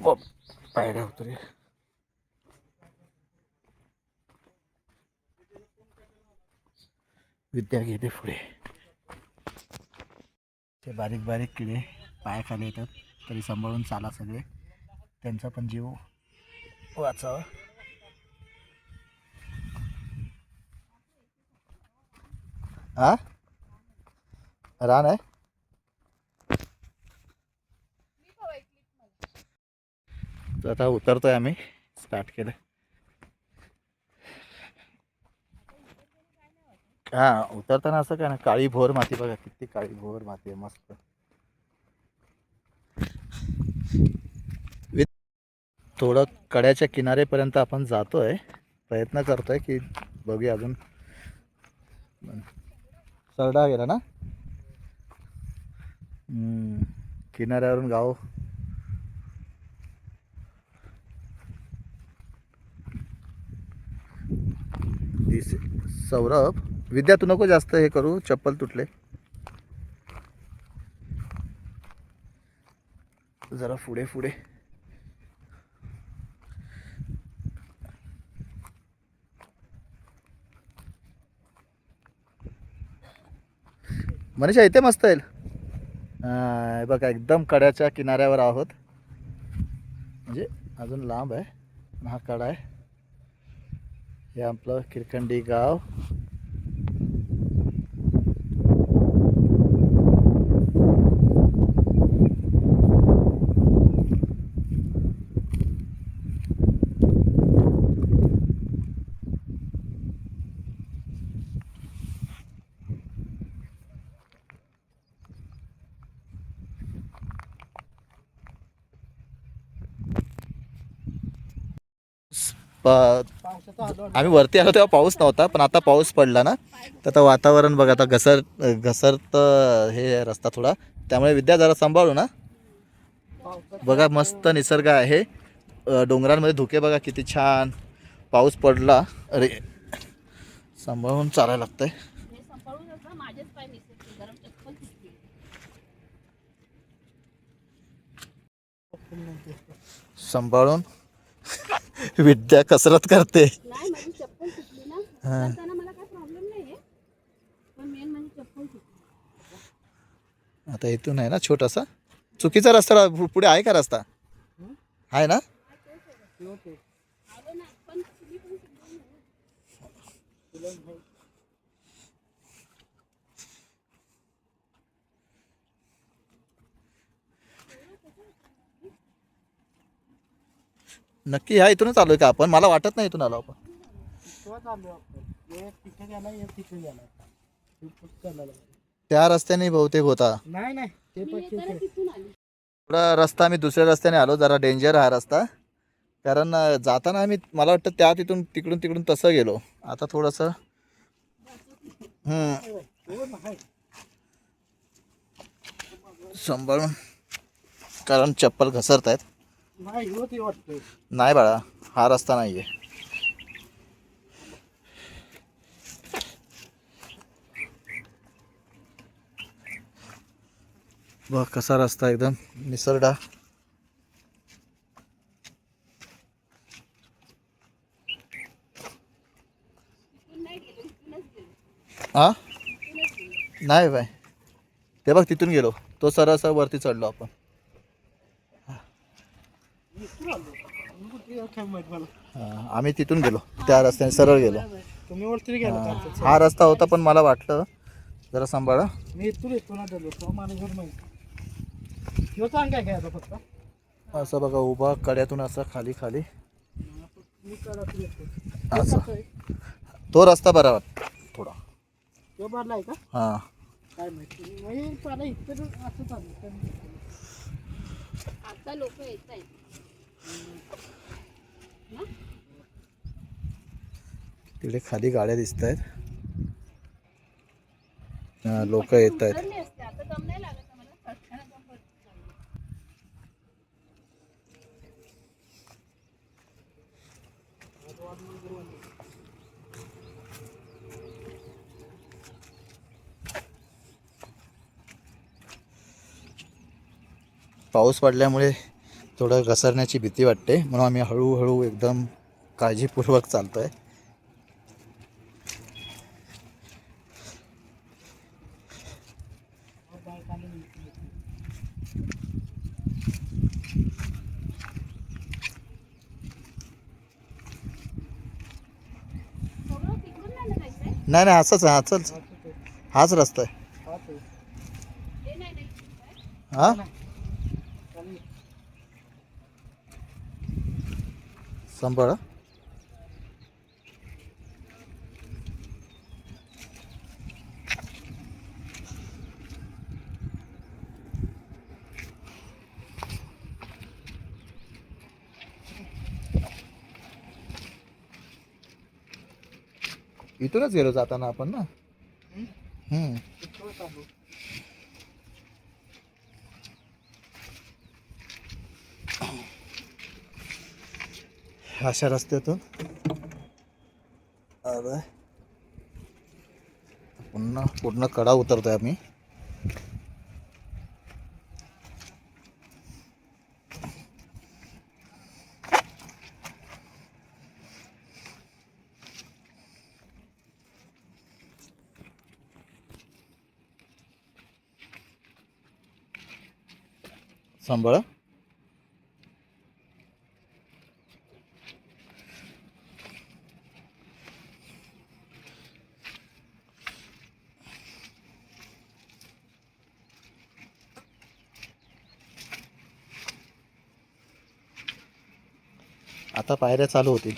पायऱ्या उतरे. विद्या गेले पुढे. ते बारीक बारीक किडे पायाखाली येतात, तरी सांभाळून चाला सगळे, त्यांचा पण जीव वाचावा. हा रान आहे. तर आता उतरतोय आम्ही, स्टार्ट केलं. हा उतरताना असं काय ना, काळी भोर माती बघा, किती काळी भोर माती आहे, मस्त. थोडं कड्याच्या किनारेपर्यंत आपण जातोय, प्रयत्न करतोय की बघूया अजून. सरडा गेला ना. किनाऱ्यावरून गाव. सौरभ, विद्या तू नको जास्त हे करू, चप्पल तुटले. जरा पुढे पुढे. मनीषा इथे मस्त येईल. बघा एकदम कड्याच्या किनाऱ्यावर आहोत, म्हणजे अजून लांब आहे. हा कडा आहे, हे आपलं किरकंडी गाव. आम्ही वरती आलो तेव्हा पाऊस नव्हता, पण आता पाऊस पडला ना, तर आता वातावरण बघा, आता घसरत हे रस्ता थोडा, त्यामुळे विद्या जरा सांभाळू ना. बघा मस्त निसर्ग आहे, डोंगरांमध्ये धुके बघा किती छान. पाऊस पडला, अरे सांभाळून चालायला लागतंय. सांभाळून विद्या कसरत करते. आता इथून आहे ना छोटासा चुकीचा रस्ता, पुढे आहे का रस्ता? आहे ना. नक्की ह्या इथूनच आलोय का आपण? मला वाटत नाही इथून आलो आपण. त्या रस्त्याने बहुतेक होता. थोडा रस्ता आम्ही दुसऱ्या रस्त्याने आलो, जरा डेंजर हा रस्ता, कारण जाताना आम्ही मला वाटतं त्या तिथून तिकडून तसं गेलो. आता थोडंसं सांभाळून, कारण चप्पल घसरत आहेत. नाही बाळा, हा रस्ता नाहीये. बघ कसा रस्ता, एकदम निसरडा. हा नाही बाय, ते बघ तिथून गेलो, तो सरळ वरती चढलो आपण. आम्ही तिथून गेलो, त्या रस्त्याने सरळ गेलो. हा रस्ता होता, पण मला वाटलं जरा सांभाळा. असं बघा उभा कड्यातून असं खाली खाली असं. तो रस्ता बरा वाटतो थोडा. हा आता लोक येत आहेत. तिकडे खाली गाड्या दिसत आहेत, लोक येत आहेत. पाऊस पडल्यामुळे थोडं घसरण्याची भीती वाटते, म्हणून आम्ही हळूहळू एकदम काळजीपूर्वक चालतोय. नाही नाही, असंच आहे, हाच हाच रस्ता आहे. हा सांभाळा. इथूनच गेलो जाताना आपण ना. अशा रस्त्यातून अरे पुन्हा पूर्ण कडा उतरतोय आम्ही. सांभाळा. आता पायऱ्या चालू होतील.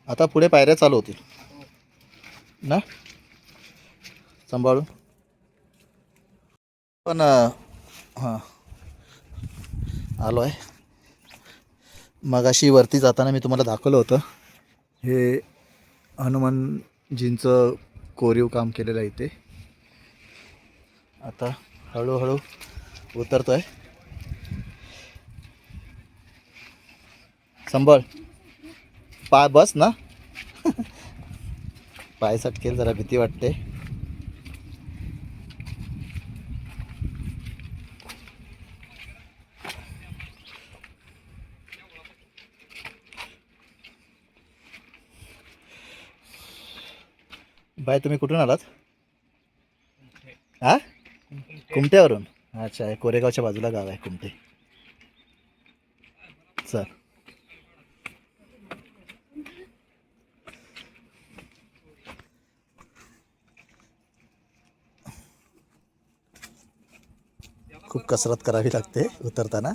आता पुढे पायऱ्या चालू होतील ना, सांभाळून. पण हां आलो आहे. मगाशी वरती जाताना मी तुम्हाला दाखवलं होतं, हे हनुमानजींचं कोरीव काम केलेलं आहे इथे. आता हळूहळू उतरतो आहे. सांभाळ, पाय बस ना. पाय सटकेल, जरा भीती वाटते. बाय, तुम्ही कुठून आलात? हा, कुमट्यावरून. अच्छा, कोरेगावच्या बाजूला गाव आहे कुमटे. चल. खूप कसरत करावी लागते उतरताना.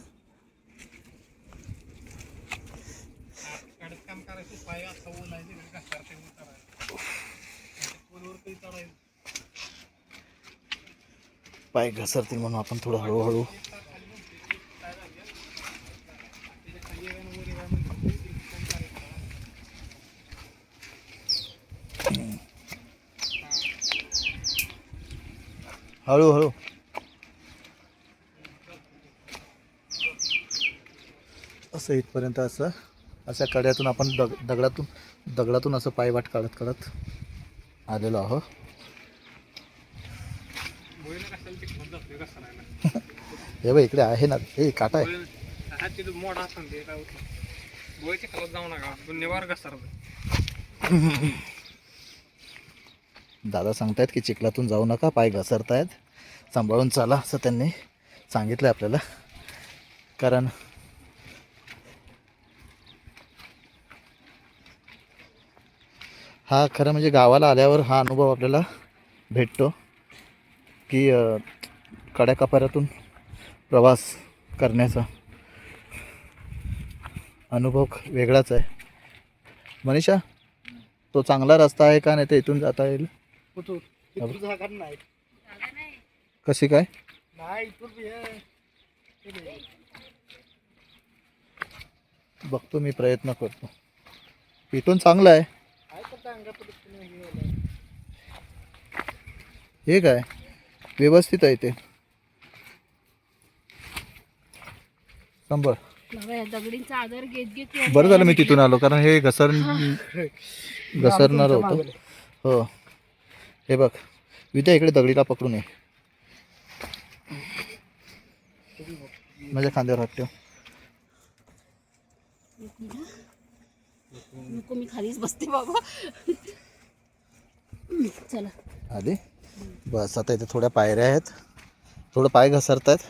पाय घसरतील म्हणून आपण थोडं हळूहळू. हळूहळू. असं इथपर्यंत असं अशा कड्यातून आपण दगडातून असं पायवाट काढत काढत आलेलो आहो. हे बघ, इकडे आहे ना, हे काटा आहे. दादा सांगतायत की चिखलातून जाऊ नका, पाय घसरतायत, सांभाळून चाला, असं त्यांनी सांगितलं आपल्याला. कारण हा खरं म्हणजे गावाला आल्यावर हा अनुभव आपल्याला भेटतो की कड्याकपाऱ्यातून प्रवास करण्याचा अनुभव वेगळाच आहे. मनीषा, तो चांगला रस्ता आहे का, नाही तर इथून जाता येईल? कशी काय? बघतो मी, प्रयत्न करतो. इथून चांगलं आहे. हे काय व्यवस्थित आहे ते. सांभाळ. बरं झालं मी तिथून आलो, कारण हे घसरणार होतं. हो, हे बघ विद्या, इकडे दगडीला पकडून ये. माझ्या खांद्यावर हात ठेव. नको मी खालीच बसते बाबा. चला आधी बस. आता इथे थोड्या पायऱ्या आहेत, थोडं पाय घसरत आहेत.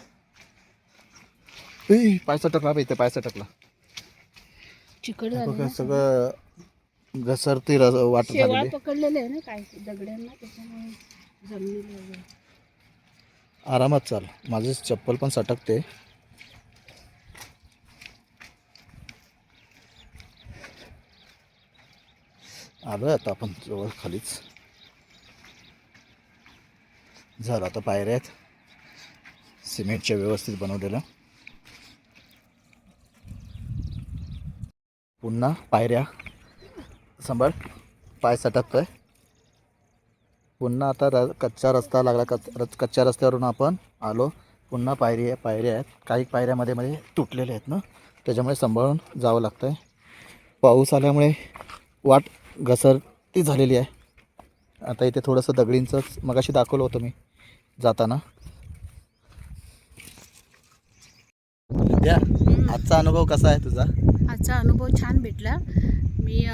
पाय सटकला बा, इथे पाय सटकला. चिकट बघा, झालं सगळं घसरती वाट शेवाळ झालेली. पकडलेले आहे ना काय दगड्यांना, त्याच्यामुळे जमिनीला वगैरे. आरामात चाल, माझी चप्पल पण सटकते. आलोय आता आपण जवळ खालीच. झालं आता. पायऱ्या आहेत सिमेंटच्या व्यवस्थित बनवलेल्या. पुन्हा पायऱ्या. सांभाळ, पाय सटकतोय. पुन्हा आता कच्चा रस्ता लागला. कच्च्या रस्त्यावरून आपण आलो. पुन्हा पायऱ्या आहेत. काही पायऱ्यामध्ये मध्ये तुटलेल्या आहेत ना, त्याच्यामुळे सांभाळून जावं लागतं आहे. पाऊस आल्यामुळे वाट घसरती झालेली आहे. आता इथे थोडंसं दगडींचंच मगाशी दाखवलं होतं मी जाताना. विद्या, आजचा अनुभव कसा आहे तुझा? आजचा अनुभव छान भेटला. मी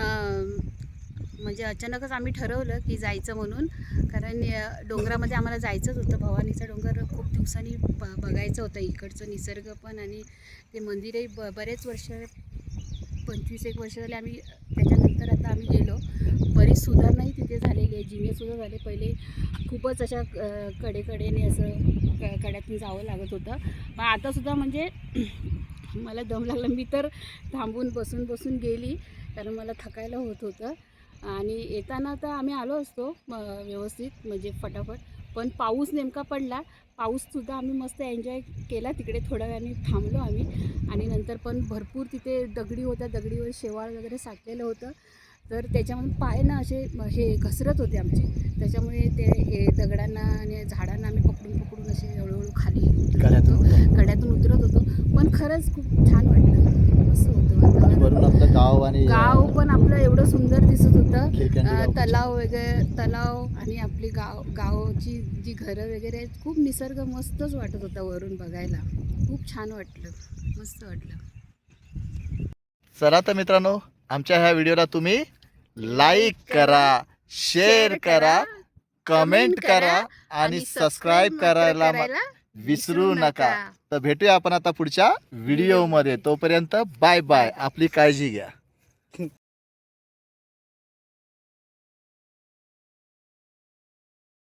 म्हणजे अचानकच आम्ही ठरवलं की जायचं म्हणून, कारण डोंगरामध्ये आम्हाला जायचंच होतं. भवानीचा डोंगर खूप दिवसांनी बघायचं होतं. इकडचं निसर्ग पण आणि ते मंदिरही बरेच वर्ष, 25-1 वर्ष झाले आम्ही. त्याच्यानंतर आता आम्ही गेलो. बरीच सुधारणाही तिथे झालेली आहे. जिनेसुद्धा झाले. पहिले खूपच अशा कडेकडेने असं कड्यातून जावं लागत होतं. पण आतासुद्धा म्हणजे मला दम लागला. मी तर थांबून बसून गेली, कारण मला थकायला होत होतं. आणि येताना तर आम्ही आलो असतो व्यवस्थित, म्हणजे फटाफट. पण पाऊस नेमका पडला. पाऊससुद्धा आम्ही मस्त एन्जॉय केला. तिकडे थोड्या वेळाने थांबलो आम्ही. आणि नंतर पण भरपूर तिथे दगडी होत्या. दगडीवर शेवाळ वगैरे साठलेलं होतं. तर त्याच्यामुळे पाय ना असे हे घसरत होते आमचे. त्याच्यामुळे ते दगडांना आणि झाडांना आम्ही पकडून असे हळूहळू खाली कड्यातून उतरत होतो. पण खरंच खूप छान वाटलं. मस्त होतं वातावरण. वरून आपलं गाव आणि गाव पण आपलं एवढं सुंदर दिसत होतं. खिरकंडी गाव. तलाव वगैरे, तलाव आणि आपली गावाची जी घरं वगैरे आहेत. खूप निसर्ग मस्तच वाटत होता वरून बघायला. खूप छान वाटलं, मस्त वाटलं. चला तर मित्रांनो, आमच्या ह्या व्हिडिओला तुम्ही लाईक करा, शेअर करा, कमेंट करा आणि सबस्क्राईब करायला विसरू नका. तर भेटूया आपण आता पुढच्या व्हिडिओमध्ये. तोपर्यंत बाय बाय. आपली काळजी घ्या.